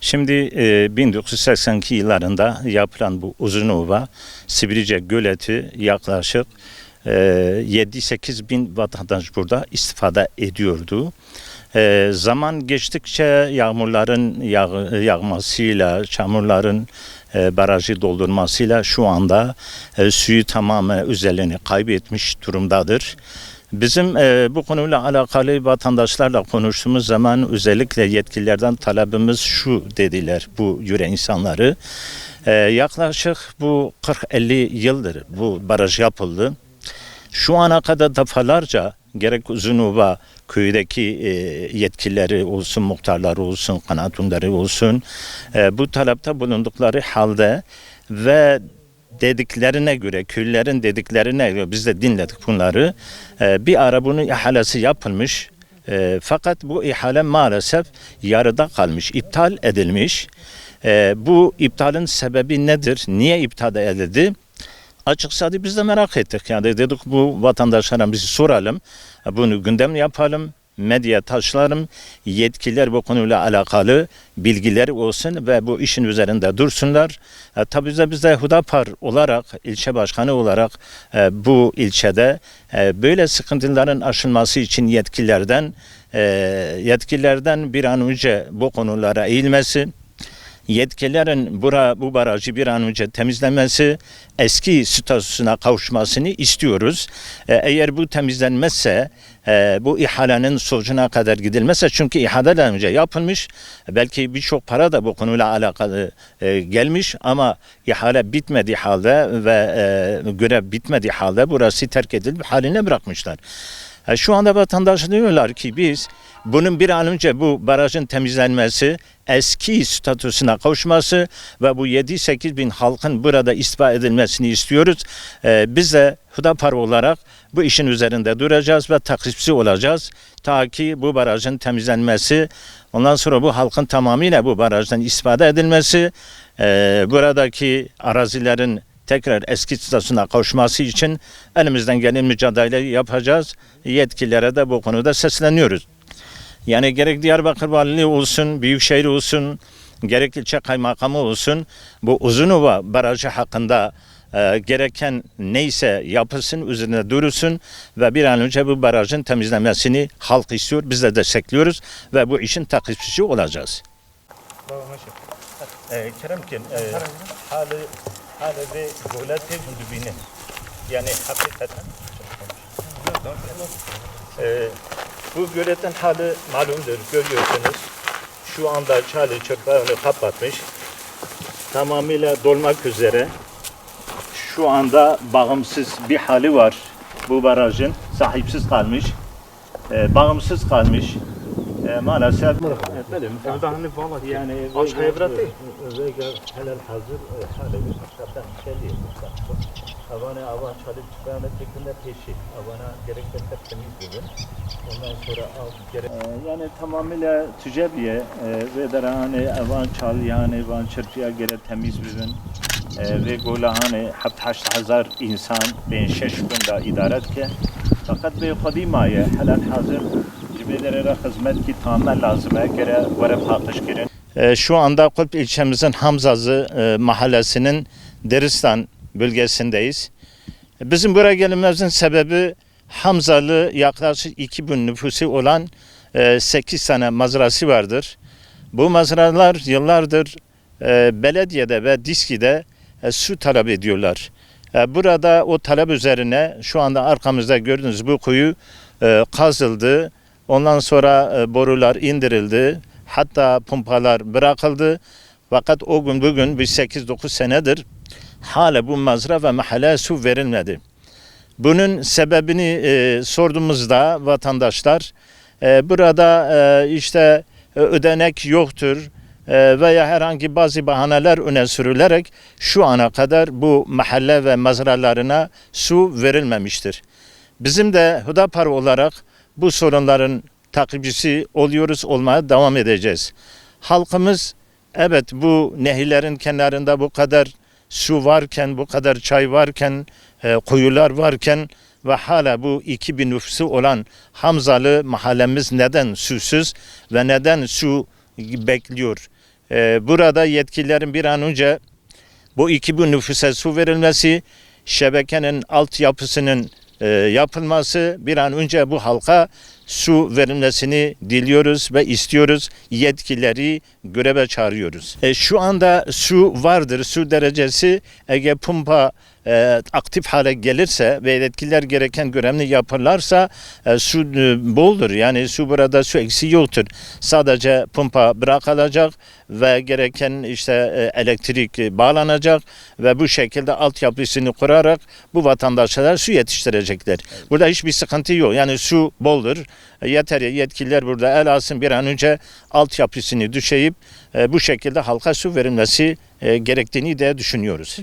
Şimdi 1982 yıllarında yapılan bu Uzunova Sivrice Göleti yaklaşık 7-8 bin vatandaş burada istifade ediyordu. Zaman geçtikçe yağmurların yağmasıyla, çamurların barajı doldurmasıyla şu anda suyu tamamen özelliğini kaybetmiş durumdadır. Bizim bu konuyla alakalı vatandaşlarla konuştuğumuz zaman özellikle yetkililerden talebimiz şu dediler bu yöre insanları. Yaklaşık bu 40-50 yıldır bu baraj yapıldı. Şu ana kadar defalarca gerek Uzunova köydeki yetkilileri olsun, muhtarları olsun, kanatunları olsun bu talepte bulundukları halde ve dediklerine göre, köylülerin dediklerine göre biz de dinledik bunları. Bir ara bunun ihalesi yapılmış. Fakat bu ihale maalesef yarıda kalmış, iptal edilmiş. Bu iptalin sebebi nedir? Niye iptal edildi? Açıkçası biz de merak ettik. Yani dedik bu vatandaşlara bizi soralım. Bunu gündem yapalım. Medya taşlarım, yetkililer bu konuyla alakalı bilgileri olsun ve bu işin üzerinde dursunlar. Tabii biz de Hüdapar olarak, ilçe başkanı olarak bu ilçede böyle sıkıntıların aşılması için yetkililerden bir an önce bu konulara eğilmesi, yetkililerin bu barajı bir an önce temizlemesi, eski statüsüne kavuşmasını istiyoruz. Eğer bu temizlenmezse, bu ihalenin sonucuna kadar gidilmezse, çünkü ihaleden önce yapılmış, belki birçok para da bu konuyla alakalı gelmiş ama ihale bitmediği halde ve görev bitmediği halde burası terk edilip haline bırakmışlar. Şu anda vatandaş diyorlar ki biz bunun bir an önce bu barajın temizlenmesi, eski statüsüne kavuşması ve bu 7-8 bin halkın burada istifa edilmesini istiyoruz. Biz de Hüdapar olarak bu işin üzerinde duracağız ve takipçi olacağız. Ta ki bu barajın temizlenmesi, ondan sonra bu halkın tamamıyla bu barajdan istifade edilmesi, buradaki arazilerin tekrar eski statüsüne kavuşması için elimizden gelen mücadeleyi yapacağız. Yetkililere de bu konuda sesleniyoruz. Yani gerek Diyarbakır Valiliği olsun, Büyükşehir olsun, gerek ilçe kaymakamı olsun, bu Uzunova barajı hakkında gereken neyse yapılsın, üzerine durulsun ve bir an önce bu barajın temizlenmesini halk istiyor, biz de destekliyoruz ve bu işin takipçisi olacağız. Keremkin, hali ve göleti hündübinin, yani hakikaten bu göletin hali malumdur, görüyorsunuz. Şu anda Çağlı çöplerini kapatmış. Tamamıyla dolmak üzere. Şu anda bağımsız bir hali var. Bu barajın sahipsiz kalmış. Bağımsız kalmış. Maalesef yani aç hayvratı helal hazır hali bir şarttan şeyli. Avana avan çalıp çıkarana tekinde peşi. Avana gerekli temiz bugün. Ondan sonra gerek yani tamamıyla tücebiye ve derane avan çal yani avan çırpıya gerek temiz bugün. Ve gola hani 7,000 insan ben 6 günde idaret ki. Fakat bir kadimaya helal hazır cibelere hizmet ki tamamen lazıme göre varıp hakkış girin. Şu anda Kulp ilçemizin Hamzazı mahallesinin Deristan bölgesindeyiz. Bizim buraya gelmemizin sebebi Hamzalı yaklaşık 2000 nüfusu olan 8 tane mazrası vardır. Bu mazralar yıllardır belediyede ve DİSKİ'de su talep ediyorlar. Burada o talep üzerine şu anda arkamızda gördüğünüz bu kuyu kazıldı. Ondan sonra borular indirildi. Hatta pompalar bırakıldı. Fakat o gün bugün bir 8-9 senedir hala bu mazra ve mahalle su verilmedi. Bunun sebebini sorduğumuzda vatandaşlar burada işte ödenek yoktur veya herhangi bazı bahaneler öne sürülerek şu ana kadar bu mahalle ve mazralarına su verilmemiştir. Bizim de Hüdapar olarak bu sorunların takipçisi oluyoruz, olmaya devam edeceğiz. Halkımız evet bu nehirlerin kenarında bu kadar su varken, bu kadar çay varken, kuyular varken ve hala bu 2000 nüfusu olan Hamzalı mahallemiz neden susuz ve neden su bekliyor? Burada yetkililerin bir an önce bu 2000 nüfusa su verilmesi, şebekenin altyapısının yapılması, bir an önce bu halka su verilmesini diliyoruz ve istiyoruz. Yetkilileri göreve çağırıyoruz. Şu anda su vardır. Su derecesi eğer pumpa aktif hale gelirse ve yetkililer gereken görevini yaparlarsa su boldur. Yani su burada su eksiği yoktur. Sadece pumpa bırakılacak ve gereken elektrik bağlanacak ve bu şekilde altyapısını kurarak bu vatandaşlara su yetiştirecekler. Burada hiçbir sıkıntı yok. Yani su boldur. Yeter yetkililer burada el alsın, bir an önce altyapısını düşeyip bu şekilde halka su verilmesi gerektiğini de düşünüyoruz.